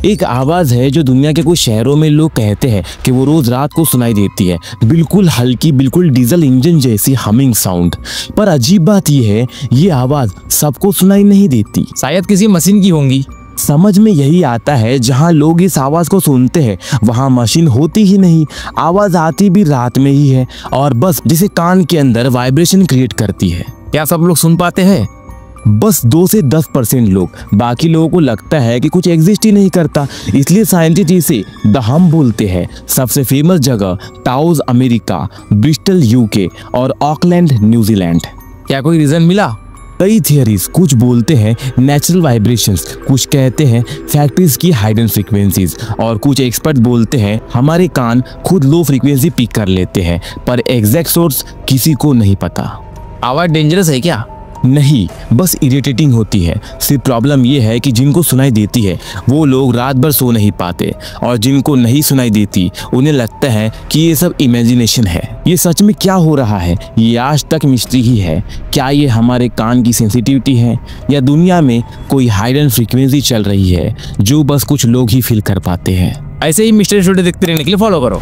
एक आवाज है जो दुनिया के कुछ शहरों में लोग कहते हैं कि वो रोज रात को सुनाई देती है, बिल्कुल हल्की, बिल्कुल डीजल इंजन जैसी हमिंग साउंड। पर अजीब बात यह है, ये आवाज सबको सुनाई नहीं देती। शायद किसी मशीन की होंगी। समझ में यही आता है, जहां लोग इस आवाज को सुनते हैं वहां मशीन होती ही नहीं। आवाज आती भी रात में ही है और बस जिसे कान के अंदर वाइब्रेशन क्रिएट करती है। क्या सब लोग सुन पाते हैं? बस 2 से 10% लोग। बाकी लोगों को लगता है कि कुछ एग्जिस्ट ही नहीं करता, इसलिए साइंटिस्ट इसे द हम बोलते हैं। सबसे फेमस जगह टाउज अमेरिका, ब्रिस्टल यूके और ऑकलैंड न्यूजीलैंड। क्या कोई रीजन मिला? कई थियरीज, कुछ बोलते हैं नेचुरल वाइब्रेशंस, कुछ कहते हैं फैक्ट्रीज की हाइडन फ्रीक्वेंसीज और कुछ एक्सपर्ट बोलते हैं हमारे कान खुद लो फ्रीक्वेंसी पिक कर लेते हैं। पर एग्जैक्ट सोर्स किसी को नहीं पता। आवाज डेंजरस है क्या? नहीं, बस इरिटेटिंग होती है। सिर्फ प्रॉब्लम यह है कि जिनको सुनाई देती है वो लोग रात भर सो नहीं पाते और जिनको नहीं सुनाई देती उन्हें लगता है कि ये सब इमेजिनेशन है। ये सच में क्या हो रहा है, ये आज तक मिस्ट्री ही है। क्या ये हमारे कान की सेंसिटिविटी है या दुनिया में कोई हाइडन फ्रीक्वेंसी चल रही है जो बस कुछ लोग ही फील कर पाते हैं? ऐसे ही मिस्ट्री स्टोरी देखते रहने के लिए फॉलो करो।